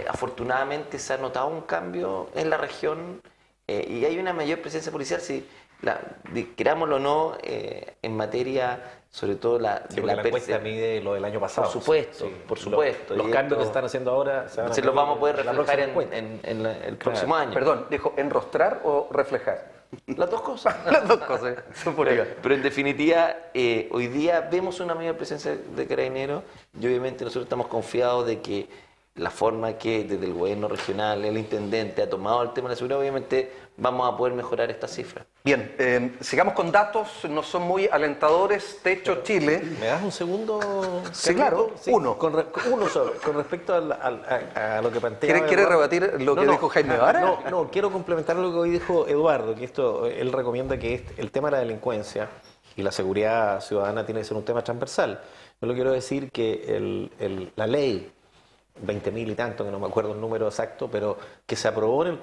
afortunadamente se ha notado un cambio en la región y hay una mayor presencia policial, si querámoslo o no, en materia, sobre todo la encuesta mide lo del año pasado. Por supuesto, sí, por supuesto. Los cambios que están haciendo ahora se los vamos a poder reflejar en el próximo año. Perdón, ¿dijo enrostrar o reflejar? Las dos cosas. Las dos cosas. Pero en definitiva, hoy día vemos una mayor presencia de Carabineros y obviamente nosotros estamos confiados de que la forma que desde el gobierno regional, el intendente ha tomado el tema de la seguridad, obviamente vamos a poder mejorar estas cifras. Bien, sigamos con datos, no son muy alentadores. Techo Chile. ¿Me das un segundo? Sí, claro, sí. Uno solo. Con respecto a lo que plantea. ¿Quiere rebatir lo que dijo Jaime Vara? No, quiero complementar lo que hoy dijo Eduardo, que él recomienda que el tema de la delincuencia y la seguridad ciudadana tiene que ser un tema transversal. Yo le quiero decir que la ley 20.000 y tanto, que no me acuerdo el número exacto, pero que se aprobó en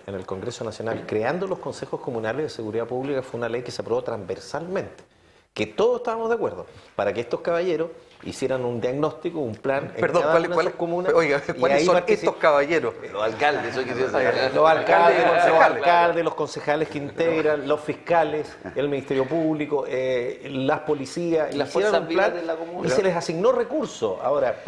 el Congreso Nacional, creando los consejos comunales de seguridad pública, fue una ley que se aprobó transversalmente, que todos estábamos de acuerdo, para que estos caballeros hicieran un diagnóstico, un plan. Perdón, ¿cuáles comunas? Oiga, ¿cuáles son estos caballeros? Los alcaldes, eso quisiera saber. Los alcaldes, los concejales que integran, los fiscales, el Ministerio Público, las policías, y las fuerzas vivas de la comuna. Y se les asignó recursos ahora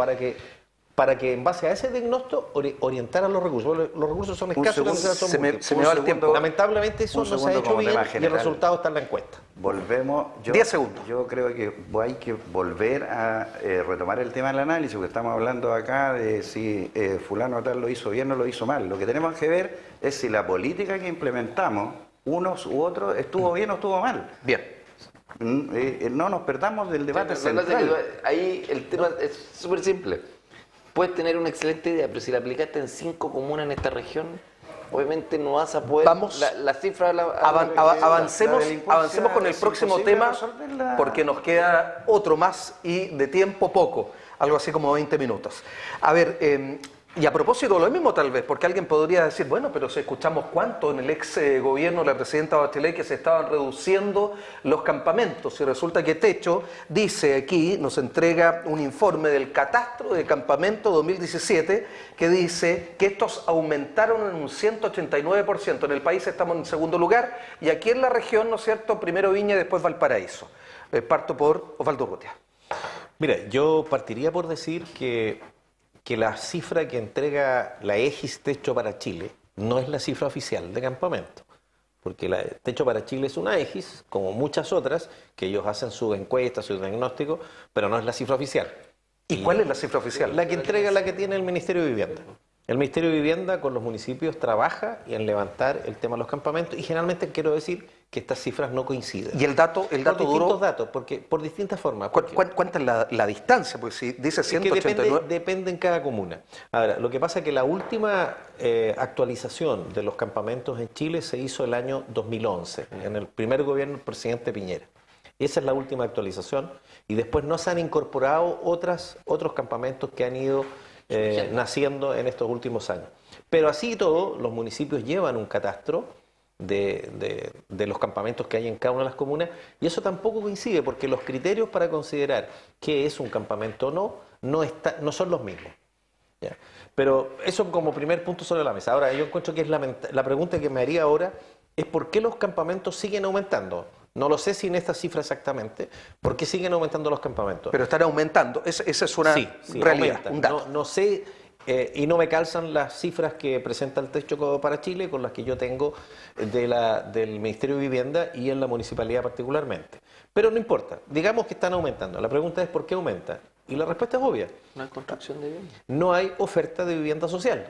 para que en base a ese diagnóstico orientaran los recursos. Los recursos son escasos, se me va el tiempo. Lamentablemente eso no se ha hecho bien y el resultado está en la encuesta. Volvemos. 10 segundos. Yo creo que hay que volver a retomar el tema del análisis, porque estamos hablando acá de si fulano tal lo hizo bien o lo hizo mal. Lo que tenemos que ver es si la política que implementamos, unos u otros, estuvo bien o estuvo mal. Bien. No nos perdamos del debate central. Ahí el tema es súper simple. Puedes tener una excelente idea, pero si la aplicaste en 5 comunas en esta región, obviamente no vas a poder... Vamos, la cifra... avancemos con el próximo tema, porque nos queda otro más y de tiempo poco, algo así como 20 minutos. A ver, y a propósito lo mismo tal vez, porque alguien podría decir, bueno, pero si escuchamos cuánto en el ex gobierno de la presidenta Bachelet que se estaban reduciendo los campamentos, y resulta que Techo dice aquí, nos entrega un informe del catastro de campamento 2017, que dice que estos aumentaron en un 189%, en el país estamos en segundo lugar, y aquí en la región, ¿no es cierto?, primero Viña y después Valparaíso. Parto por Osvaldo Urrutia. Mira, yo partiría por decir que la cifra que entrega la Aegis Techo para Chile no es la cifra oficial de campamento, porque la Techo para Chile es una Aegis, como muchas otras, que ellos hacen sus encuestas, sus diagnósticos, pero no es la cifra oficial. ¿Y cuál es la cifra oficial? La que entrega, la que tiene el Ministerio de Vivienda. El Ministerio de Vivienda con los municipios trabaja en levantar el tema de los campamentos y generalmente quiero decir que estas cifras no coinciden. ¿Y el dato por distintos datos, porque por distintas formas. ¿Cuánta es la distancia? Porque si dice 189... Es que depende en cada comuna. Ahora, lo que pasa es que la última actualización de los campamentos en Chile se hizo el año 2011, en el primer gobierno del presidente Piñera. Esa es la última actualización y después no se han incorporado otros campamentos que han ido naciendo en estos últimos años. Pero así y todo, los municipios llevan un catastro de los campamentos que hay en cada una de las comunas y eso tampoco coincide porque los criterios para considerar qué es un campamento o no son los mismos. ¿Ya? Pero eso como primer punto sobre la mesa. Ahora, yo encuentro que es la pregunta que me haría ahora es ¿por qué los campamentos siguen aumentando? No lo sé sin esta cifra exactamente. ¿Por qué siguen aumentando los campamentos? Pero están aumentando. Esa es una realidad, un dato. No sé, y no me calzan las cifras que presenta el Techo para Chile con las que yo tengo del Ministerio de Vivienda y en la municipalidad particularmente. Pero no importa. Digamos que están aumentando. La pregunta es ¿por qué aumentan? Y la respuesta es obvia. No hay construcción de vivienda. No hay oferta de vivienda social.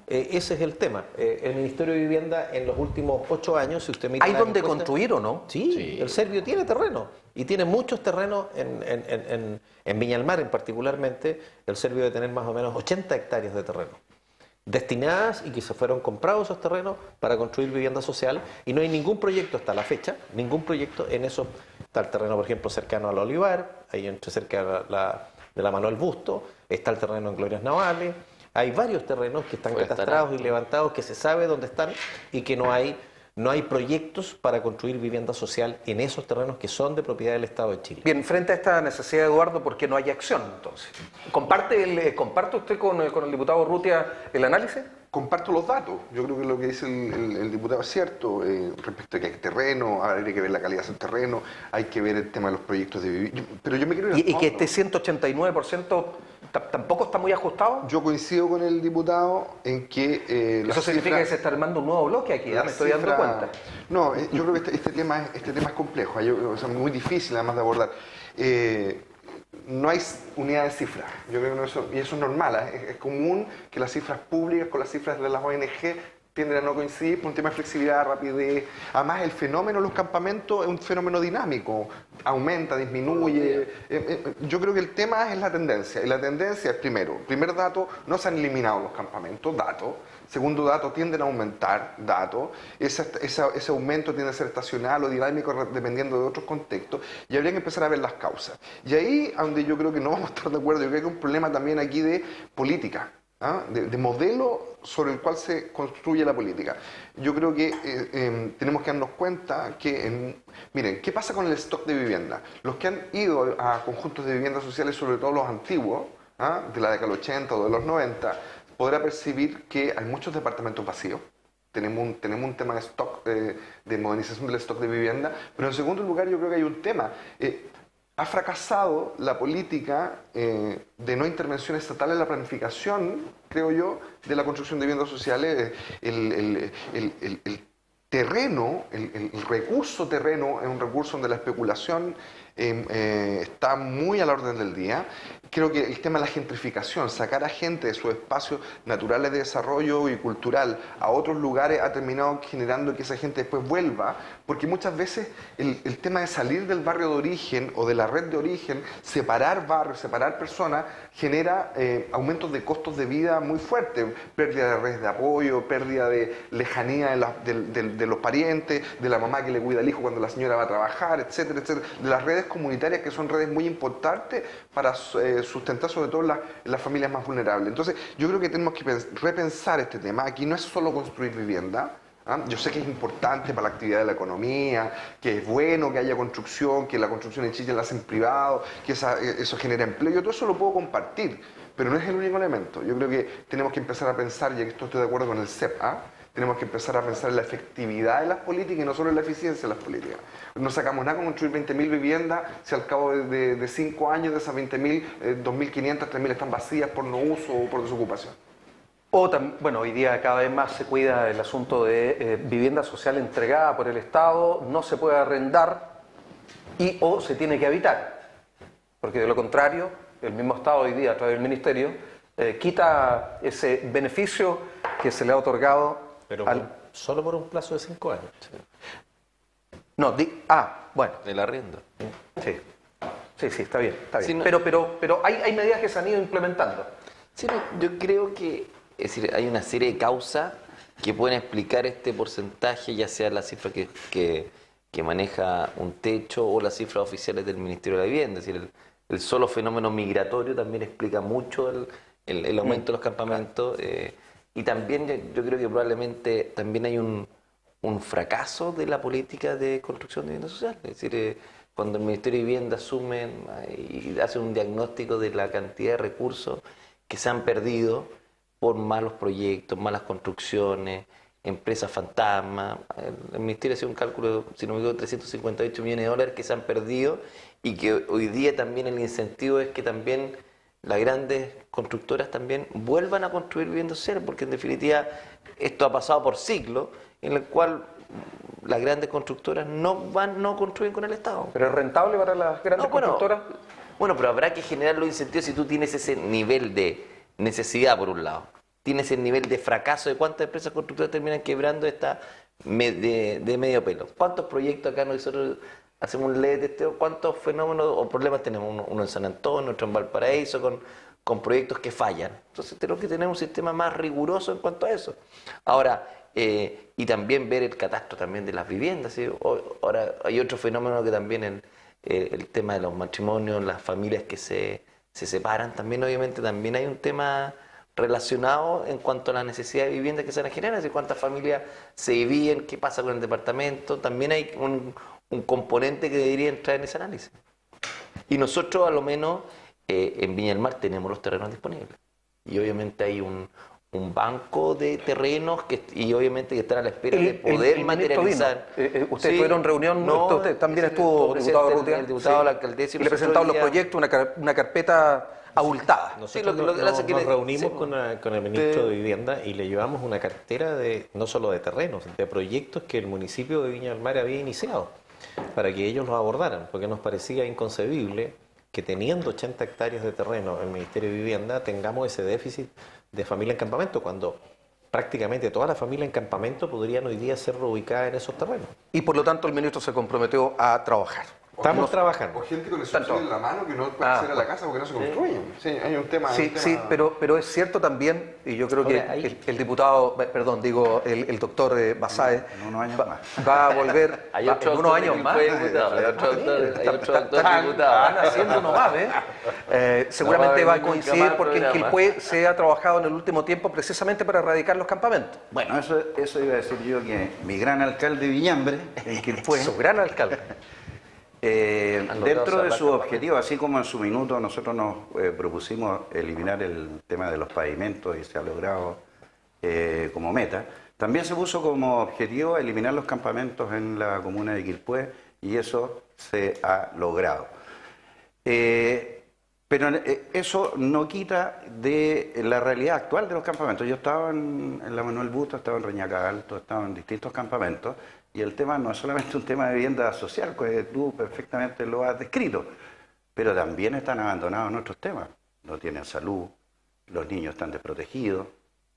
Ese es el tema. El Ministerio de Vivienda en los últimos 8 años, si usted mira... ¿Hay las donde encuestas- construir o no? Sí, el Servio tiene terreno y tiene muchos terrenos en Viña del Mar, en particularmente. El Servio debe tener más o menos 80 hectáreas de terreno destinadas y que se fueron comprados esos terrenos para construir vivienda social, y no hay ningún proyecto hasta la fecha, ningún proyecto en eso. Está el terreno, por ejemplo, cercano al Olivar, ahí cerca de la Manuel Busto, está el terreno en Glorias Navales, hay varios terrenos que están catastrados y levantados, que se sabe dónde están y que no hay proyectos para construir vivienda social en esos terrenos que son de propiedad del Estado de Chile. Bien, frente a esta necesidad, Eduardo, ¿por qué no hay acción entonces? ¿Comparte usted con el diputado Urrutia el análisis? Comparto los datos. Yo creo que lo que dice el diputado es cierto, respecto a que hay terreno, hay que ver la calidad del terreno, hay que ver el tema de los proyectos de vivienda. Pero yo me quiero ir al Y que fondo. este 189% tampoco está muy ajustado. Yo coincido con el diputado en que Eso significa que se está armando un nuevo bloque aquí, ya me estoy dando cuenta. No, yo creo que este tema es complejo, o sea, muy difícil además de abordar. No hay unidad de cifras, yo creo que y eso es normal, es común que las cifras públicas con las cifras de las ONG tienden a no coincidir por un tema de flexibilidad, rapidez. Además, el fenómeno de los campamentos es un fenómeno dinámico, aumenta, disminuye. Yo creo que el tema es la tendencia, y la tendencia es primer dato, no se han eliminado los campamentos, dato. Segundo dato, tienden a aumentar, dato. Ese aumento tiende a ser estacional o dinámico dependiendo de otros contextos, y habría que empezar a ver las causas. Y ahí, donde yo creo que no vamos a estar de acuerdo, yo creo que hay un problema también aquí de política. De modelo sobre el cual se construye la política. Yo creo que tenemos que darnos cuenta que, miren, ¿qué pasa con el stock de vivienda? Los que han ido a conjuntos de viviendas sociales, sobre todo los antiguos, de la década del 80 o de los 90, podrá percibir que hay muchos departamentos vacíos. Tenemos un tema de stock, de modernización del stock de vivienda, pero en segundo lugar yo creo que hay un tema. Ha fracasado la política de no intervención estatal en la planificación, creo yo, de la construcción de viviendas sociales. El terreno, el recurso terreno es un recurso donde la especulación está muy a la orden del día. Creo que el tema de la gentrificación, sacar a gente de sus espacios naturales de desarrollo y cultural a otros lugares, ha terminado generando que esa gente después vuelva, porque muchas veces el tema de salir del barrio de origen o de la red de origen, separar barrios, separar personas, genera aumentos de costos de vida muy fuertes, pérdida de redes de apoyo, pérdida de lejanía de los parientes, de la mamá que le cuida al hijo cuando la señora va a trabajar, etcétera, etcétera, de las redes comunitarias, que son redes muy importantes para sustentar sobre todo las familias más vulnerables. Entonces yo creo que tenemos que repensar este tema. Aquí no es solo construir vivienda. Yo sé que es importante para la actividad de la economía, que es bueno que haya construcción, que la construcción en Chile la hacen privado, que eso genera empleo. Yo todo eso lo puedo compartir, pero no es el único elemento. Yo creo que tenemos que empezar a pensar, y esto estoy de acuerdo con el CEP, tenemos que empezar a pensar en la efectividad de las políticas y no solo en la eficiencia de las políticas. No sacamos nada con construir 20.000 viviendas si al cabo de 5 años de esas 20.000, 2.500, 3.000 están vacías por no uso o por desocupación. Bueno, hoy día cada vez más se cuida el asunto de vivienda social entregada por el Estado, no se puede arrendar o se tiene que habitar, porque de lo contrario, el mismo Estado hoy día a través del Ministerio quita ese beneficio que se le ha otorgado Pero solo por un plazo de 5 años. No, bueno. El arriendo. Sí, está bien. Sí, no- Pero hay medidas que se han ido implementando. Sí, yo creo que hay una serie de causas que pueden explicar este porcentaje, ya sea la cifra que maneja un techo o las cifras oficiales del Ministerio de la Vivienda. Es decir, el solo fenómeno migratorio también explica mucho el aumento de los campamentos. Y también yo creo que probablemente también hay un fracaso de la política de construcción de vivienda social. Es decir, cuando el Ministerio de Vivienda asume y hace un diagnóstico de la cantidad de recursos que se han perdido por malos proyectos, malas construcciones, empresas fantasma. El Ministerio hace un cálculo, si no me equivoco, 358 millones de dólares que se han perdido, y que hoy día también el incentivo es que también las grandes constructoras también vuelvan a construir viviendas sociales, porque en definitiva esto ha pasado por ciclos en el cual las grandes constructoras no construyen con el Estado. ¿Pero es rentable para las grandes constructoras? Bueno, pero habrá que generar los incentivos si tú tienes ese nivel de necesidad por un lado. tienes el nivel de fracaso de cuántas empresas constructoras terminan quebrando esta de medio pelo. ¿Cuántos proyectos acá nosotros hacemos un leve testeo? ¿Cuántos fenómenos o problemas tenemos? Uno en San Antonio, otro en Valparaíso, con proyectos que fallan. Entonces tenemos que tener un sistema más riguroso en cuanto a eso. Ahora, y también ver el catastro también de las viviendas. ¿Sí? Ahora hay otro fenómeno que también el tema de los matrimonios, las familias que se separan, también obviamente también hay un tema relacionado en cuanto a la necesidad de vivienda que se generan, es cuántas familias se dividen, qué pasa con el departamento, también hay un componente que debería entrar en ese análisis. Y nosotros a lo menos en Viña del Mar tenemos los terrenos disponibles y obviamente hay un banco de terrenos y obviamente que están a la espera de poder materializar. ¿Ustedes tuvieron reunión? No, ¿Usted también estuvo, diputado Urrutia? El diputado de la alcaldesa. Y le presentaron los proyectos, una carpeta abultada. Nosotros nos reunimos con el ministro de Vivienda y le llevamos una cartera no solo de terrenos, de proyectos que el municipio de Viña del Mar había iniciado para que ellos los abordaran, porque nos parecía inconcebible que teniendo 80 hectáreas de terreno el Ministerio de Vivienda tengamos ese déficit de familia en campamento, cuando prácticamente toda la familia en campamento podrían hoy día ser reubicada en esos terrenos. Y por lo tanto el ministro se comprometió a trabajar. Estamos trabajando. O gente con el subsidio en la mano que no puede acceder a la casa porque no se construye. Sí, hay un tema. Sí, pero es cierto también, y yo creo que el diputado, el doctor Basáez En unos años más. va a volver Hay otro en unos años más. Hay otro doctor diputado. Están haciendo nomás, seguramente va a coincidir porque en Quilpué se ha trabajado en el último tiempo precisamente para erradicar los campamentos. Bueno, eso iba a decir yo, que mi gran alcalde Villambre, en Quilpué, Su gran alcalde. dentro de su objetivo, así como en su minuto nosotros nos propusimos eliminar el tema de los pavimentos y se ha logrado como meta, también se puso como objetivo eliminar los campamentos en la comuna de Quilpué y eso se ha logrado. Pero eso no quita de la realidad actual de los campamentos. Yo estaba en la Manuel Busto, estaba en Reñaca Alto, estaba en distintos campamentos. Y el tema no es solamente un tema de vivienda social, que tú perfectamente lo has descrito, pero también están abandonados nuestros temas. No tienen salud, los niños están desprotegidos,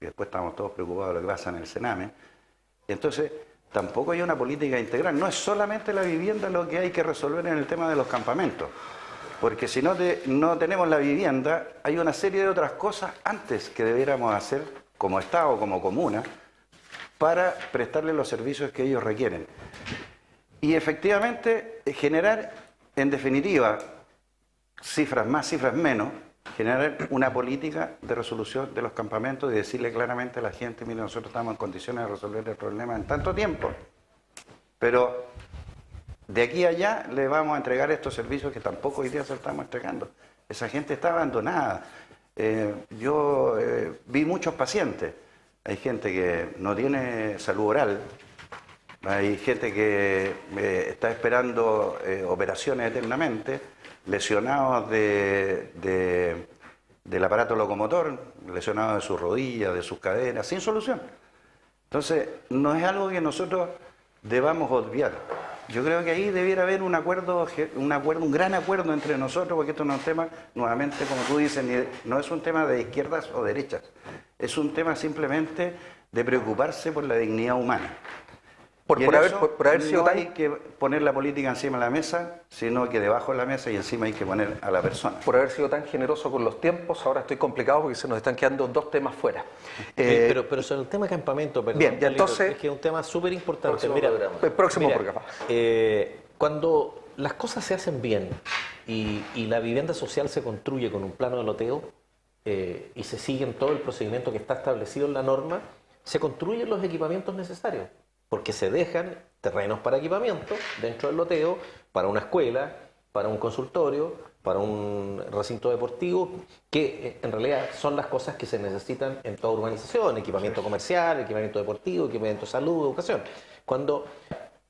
y después estamos todos preocupados de lo que pasa en el Sename. Entonces, tampoco hay una política integral. No es solamente la vivienda lo que hay que resolver en el tema de los campamentos, porque si no tenemos la vivienda, hay una serie de otras cosas antes que debiéramos hacer como Estado, como comuna, para prestarles los servicios que ellos requieren. Y efectivamente generar, en definitiva, cifras más, cifras menos, generar una política de resolución de los campamentos y decirle claramente a la gente, mire, nosotros estamos en condiciones de resolver el problema en tanto tiempo, pero de aquí a allá le vamos a entregar estos servicios que tampoco hoy día se estamos entregando. Esa gente está abandonada. Yo vi muchos pacientes. Hay gente que no tiene salud oral, hay gente que está esperando operaciones eternamente, lesionados del aparato locomotor, lesionados de sus rodillas, de sus caderas, sin solución. Entonces, no es algo que nosotros debamos obviar. Yo creo que ahí debiera haber un gran acuerdo entre nosotros, porque esto no es un tema, nuevamente, como tú dices, no es un tema de izquierdas o derechas. Es un tema simplemente de preocuparse por la dignidad humana. Por haber sido no hay que poner la política encima de la mesa, sino que debajo de la mesa y encima hay que poner a la persona. Por haber sido tan generoso con los tiempos, ahora estoy complicado porque se nos están quedando dos temas fuera. Pero sobre el tema campamento, perdón, bien, ya entonces, es que es un tema súper importante. Próximo programa. Cuando las cosas se hacen bien y la vivienda social se construye con un plano de loteo y se sigue todo el procedimiento que está establecido en la norma, se construyen los equipamientos necesarios, porque se dejan terrenos para equipamiento dentro del loteo, para una escuela, para un consultorio, para un recinto deportivo, que en realidad son las cosas que se necesitan en toda urbanización: equipamiento comercial, equipamiento deportivo, equipamiento de salud, educación. Cuando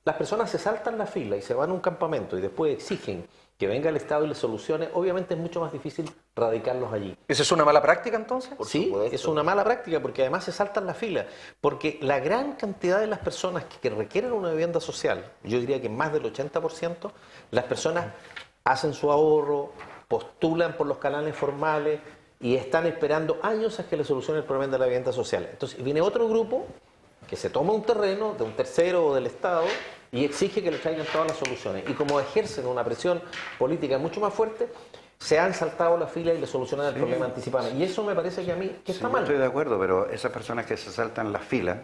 las personas se saltan la fila y se van a un campamento y después exigen que venga el Estado y les solucione, obviamente es mucho más difícil radicarlos allí. ¿Esa es una mala práctica entonces? Sí, es una mala práctica porque además se saltan la fila. Porque la gran cantidad de las personas que requieren una vivienda social, yo diría que más del 80%, las personas hacen su ahorro, postulan por los canales formales, y están esperando años a que le solucione el problema de la vivienda social. Entonces viene otro grupo que se toma un terreno de un tercero o del Estado y exige que le traigan todas las soluciones. Y como ejercen una presión política mucho más fuerte, se han saltado la fila y le solucionan el problema anticipadamente. Y eso me parece que a mí que está Sí, mal. yo estoy de acuerdo, pero esas personas que se saltan las filas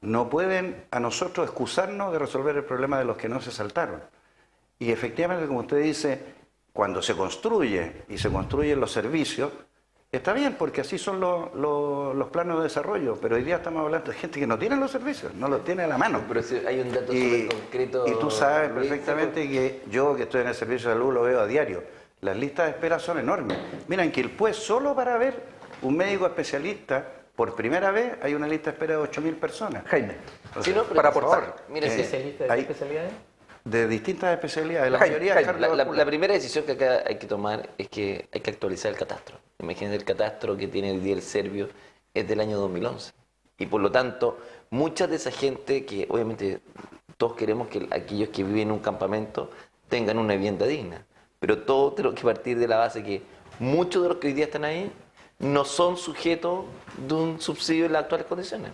no pueden a nosotros excusarnos de resolver el problema de los que no se saltaron. Y efectivamente, como usted dice, cuando se construye y se construyen los servicios, está bien, porque así son los planos de desarrollo, pero hoy día estamos hablando de gente que no tiene los servicios, no los tiene a la mano. Pero si hay un dato Y, súper concreto. y tú sabes Luis, perfectamente que yo, que estoy en el servicio de salud, lo veo a diario. Las listas de espera son enormes. Mira, en Quilpué, solo para ver un médico especialista, por primera vez hay una lista de espera de 8.000 personas. Jaime, O Sí, sea, no, pero para por aportar. favor, mira, si ¿Especialistas de hay- especialidades? de distintas especialidades, la Jaime, mayoría Jaime, es La cardiovascular. primera decisión que acá hay que tomar es que hay que actualizar el catastro. Imagínense, el catastro que tiene hoy día el Servio es del año 2011. Y por lo tanto, mucha de esa gente que obviamente todos queremos que aquellos que viven en un campamento tengan una vivienda digna. Pero todos tenemos que partir de la base que muchos de los que hoy día están ahí no son sujetos de un subsidio en las actuales condiciones.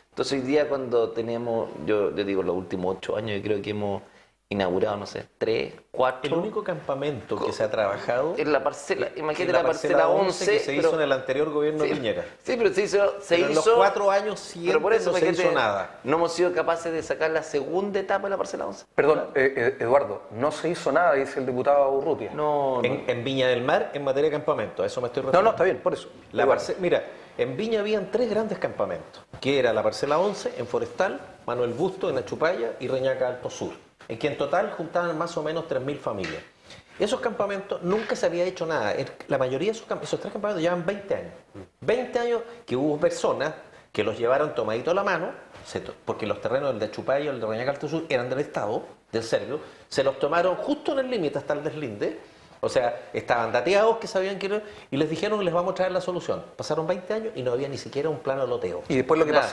Entonces hoy día cuando tenemos, yo digo los últimos 8 años, yo creo que hemos inaugurado, no sé, 3, 4... El único campamento que se ha trabajado en la parcela, es imagínate la parcela 11 que se hizo en el anterior gobierno sí, Piñera. Sí, pero se hizo... Pero en los 4 años siguientes pero por eso, no se imagínate, hizo nada. No hemos sido capaces de sacar la segunda etapa de la parcela 11. perdón, Eduardo, no se hizo nada, dice el diputado Urrutia. No, En Viña del Mar, en materia de campamento, a eso me estoy No, refiriendo. está bien, por eso. La Eduardo. mira, en Viña habían 3 grandes campamentos, que era la parcela 11 en Forestal, Manuel Busto en Achupaya y Reñaca Alto Sur, en que en total juntaban más o menos 3.000 familias. Esos campamentos nunca se había hecho nada. La mayoría de esos 3 campamentos llevan 20 años. 20 años que hubo personas que los llevaron tomadito a la mano, porque los terrenos del de Achupaya y el de Reñaca Alto Sur eran del Estado, del Servio, se los tomaron justo en el límite hasta el deslinde. O sea, estaban dateados que sabían que no, y les dijeron que les vamos a traer la solución. Pasaron 20 años y no había ni siquiera un plano de loteo. Y después lo que Nada.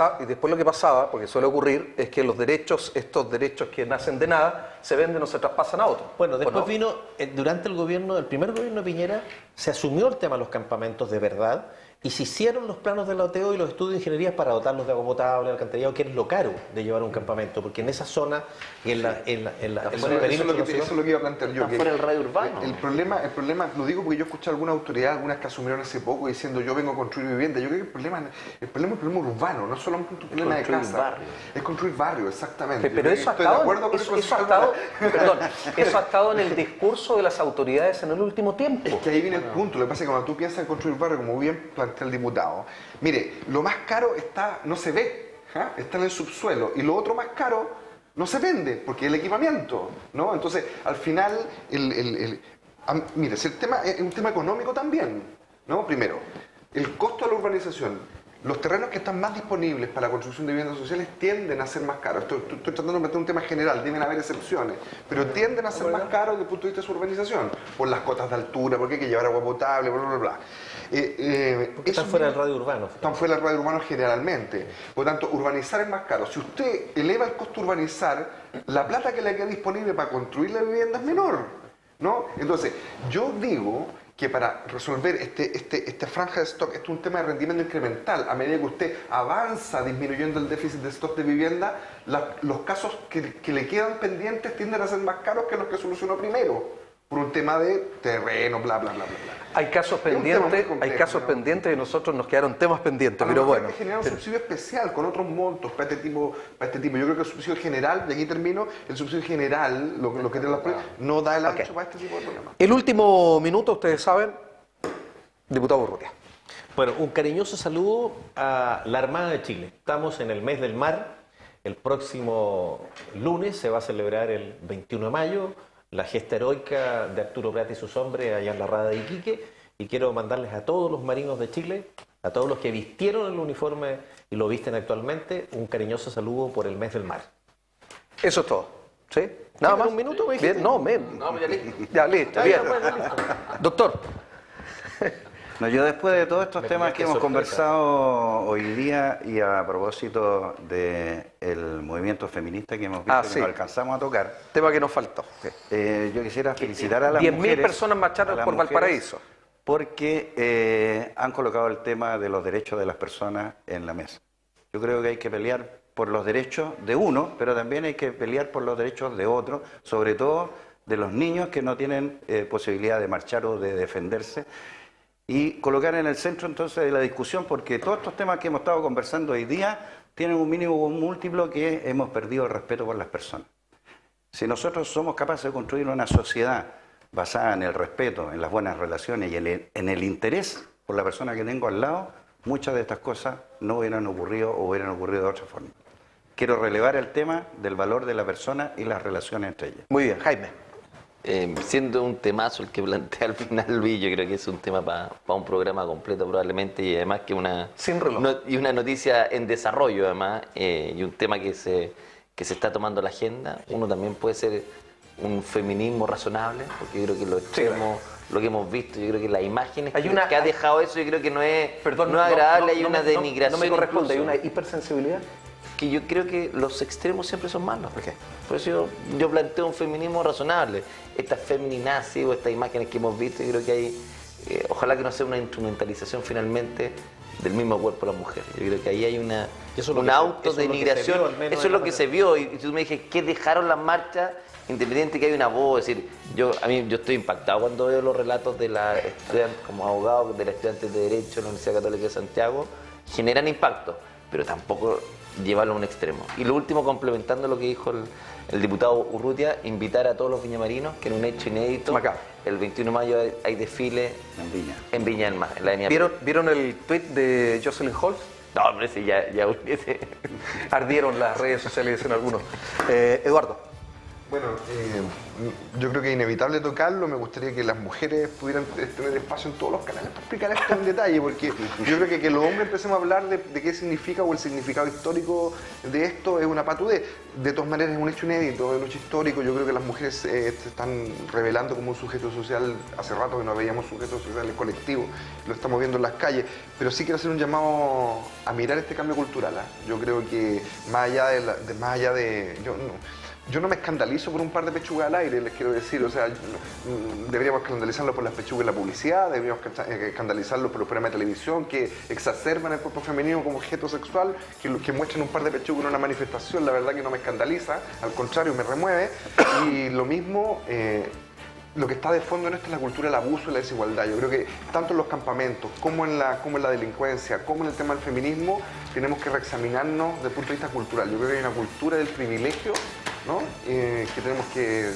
pasaba, porque suele ocurrir, es que los derechos, estos derechos que nacen de nada, se venden o se traspasan a otros. Bueno, después ¿O no? vino, durante el gobierno, el primer gobierno de Piñera, se asumió el tema de los campamentos de verdad y se hicieron los planos de loteo y los estudios de ingeniería para dotarlos de agua potable, alcantarillado, que es lo caro de llevar un campamento, porque en esa zona, en la Eso es lo perímetro que, de la eso es lo que iba a plantear yo. Está fuera del radio urbano. El problema, lo digo porque yo escuché a alguna autoridad, algunas que asumieron hace poco, diciendo yo vengo a construir vivienda. Yo creo que el problema es un problema urbano, no solamente un problema de construir casa. barrio. Es construir barrio, exactamente. Pero Yo eso ha estoy de estado, acuerdo con el eso ha concejal estado, Mora. perdón, eso ha estado en el discurso de las autoridades en el último tiempo. Es que ahí viene el punto. Lo que pasa es que cuando tú piensas en construir barrio, como bien plantea el diputado, mire, lo más caro no se ve, ¿ah? Está en el subsuelo. Y lo otro más caro no se vende, porque es el equipamiento, ¿no? Entonces, al final, mire, si el tema es un tema económico también, ¿no? Primero, el costo de la urbanización. Los terrenos que están más disponibles para la construcción de viviendas sociales tienden a ser más caros. Estoy tratando de meter un tema general, deben haber excepciones, pero tienden a ser más caros desde el punto de vista de su urbanización, por las cotas de altura, porque hay que llevar agua potable, bla, bla, bla. Porque están fuera del radio urbano. Están fuera del radio urbano generalmente. Por lo tanto, urbanizar es más caro. Si usted eleva el costo de urbanizar, la plata que le queda disponible para construir la vivienda es menor, ¿no? Entonces, yo digo que para resolver esta franja de stock, esto es un tema de rendimiento incremental. A medida que usted avanza disminuyendo el déficit de stock de vivienda, los casos que le quedan pendientes tienden a ser más caros que los que solucionó primero, por un tema de terreno, bla, bla, bla, bla, bla. Hay casos Es un tema muy pendientes, complejo, hay casos ¿no? pendientes y nosotros nos quedaron temas pendientes, A lo pero mejor bueno. hay que generar un subsidio especial con otros montos para este tipo. Yo creo que el subsidio general, y aquí termino, el subsidio general, lo que tiene las pruebas, no da el ancho para este tipo de problemas. El último minuto, ustedes saben, diputado Urrutia. Bueno, un cariñoso saludo a la Armada de Chile. Estamos en el mes del mar. El próximo lunes se va a celebrar el 21 de mayo la gesta heroica de Arturo Prat y sus hombres allá en la Rada de Iquique. Y quiero mandarles a todos los marinos de Chile, a todos los que vistieron el uniforme y lo visten actualmente, un cariñoso saludo por el mes del mar. Eso es todo. ¿Sí? ¿Nada más? ¿Un minuto, me dijiste? Bien, no, ya listo. ya listo, Ah, bien. ya, bueno, listo. Doctor, No, yo después de todos estos Me temas pillaste que hemos sorpresa. conversado hoy día y a propósito del movimiento feminista que hemos visto que sí. no alcanzamos a tocar, tema que nos faltó. yo quisiera felicitar a las 10.000 mujeres. personas marcharon a las por mujeres Valparaíso. porque han colocado el tema de los derechos de las personas en la mesa. Yo creo que hay que pelear por los derechos de uno, pero también hay que pelear por los derechos de otro, sobre todo de los niños que no tienen posibilidad de marchar o de defenderse, y colocar en el centro entonces de la discusión, porque todos estos temas que hemos estado conversando hoy día tienen un mínimo común múltiplo, que hemos perdido el respeto por las personas. Si nosotros somos capaces de construir una sociedad basada en el respeto, en las buenas relaciones y en el interés por la persona que tengo al lado, muchas de estas cosas no hubieran ocurrido o hubieran ocurrido de otra forma. Quiero relevar el tema del valor de la persona y las relaciones entre ellas. Muy bien, Jaime. Siendo un temazo el que plantea al final Luis, yo creo que es un tema para un programa completo probablemente, y además que una noticia en desarrollo además, y un tema que se está tomando la agenda. Uno también puede ser un feminismo razonable, porque yo creo que lo extremo, lo que hemos visto, yo creo que las imágenes que ha dejado eso, yo creo que no es agradable, hay una denigración. No me corresponde, incluso. hay una hipersensibilidad. Que yo creo que los extremos siempre son malos. ¿Por qué? Por eso yo planteo un feminismo razonable. Estas feminazis o estas imágenes que hemos visto, yo creo que hay, ojalá que no sea una instrumentalización finalmente del mismo cuerpo de la mujer. Yo creo que ahí hay una autodenigración. Eso es lo que se vio. Y tú me dijiste, ¿qué dejaron las marchas? Independiente que hay una voz, es decir, yo estoy impactado cuando veo los relatos de la estudiante, como abogado, de las estudiantes de Derecho en la Universidad Católica de Santiago, generan impacto, pero tampoco llevarlo a un extremo. Y lo último, complementando lo que dijo el diputado Urrutia, invitar a todos los viñamarinos que en un hecho inédito, el 21 de mayo hay desfile en Viña del Mar, en la avenida. ¿Vieron el tuit de Jocelyn Holtz? No, hombre, sí, ya ardieron las redes sociales, dicen algunos. Eduardo. Bueno, yo creo que es inevitable tocarlo. Me gustaría que las mujeres pudieran tener espacio en todos los canales para explicar esto en detalle, porque yo creo que los hombres empecemos a hablar de qué significa o el significado histórico de esto es una patudez. De todas maneras es un hecho inédito, es un hecho histórico. Yo creo que las mujeres se están revelando como un sujeto social. Hace rato que no veíamos sujetos sociales colectivos, lo estamos viendo en las calles, pero sí quiero hacer un llamado a mirar este cambio cultural. Yo creo que más allá de yo no me escandalizo por un par de pechugas al aire, les quiero decir. O sea, deberíamos escandalizarlo por las pechugas en la publicidad, deberíamos escandalizarlo por los programas de televisión que exacerban el cuerpo femenino como objeto sexual, que muestran un par de pechugas en una manifestación. La verdad que no me escandaliza, al contrario, me remueve. Y lo mismo, lo que está de fondo en esto es la cultura del abuso y la desigualdad. Yo creo que tanto en los campamentos, como en la delincuencia, como en el tema del feminismo, tenemos que reexaminarnos desde el punto de vista cultural. Yo creo que hay una cultura del privilegio, ¿no? Que tenemos que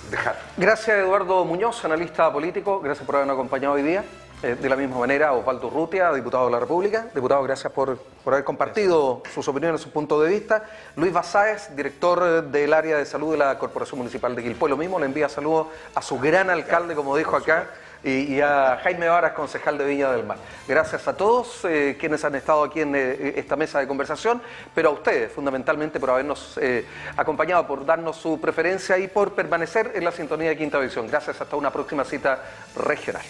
dejar. Gracias, Eduardo Muñoz, analista político. Gracias por habernos acompañado hoy día. De la misma manera, Osvaldo Urrutia, diputado de la República. Diputado, gracias por haber compartido sus opiniones, sus puntos de vista. Luis Basáez, director del área de salud de la Corporación Municipal de Quilpué. Lo mismo, le envía saludos a su gran alcalde, como dijo acá, y a Jaime Varas, concejal de Viña del Mar. Gracias a todos quienes han estado aquí en esta mesa de conversación, pero a ustedes fundamentalmente por habernos acompañado, por darnos su preferencia y por permanecer en la sintonía de Quinta Visión. Gracias, hasta una próxima cita regional.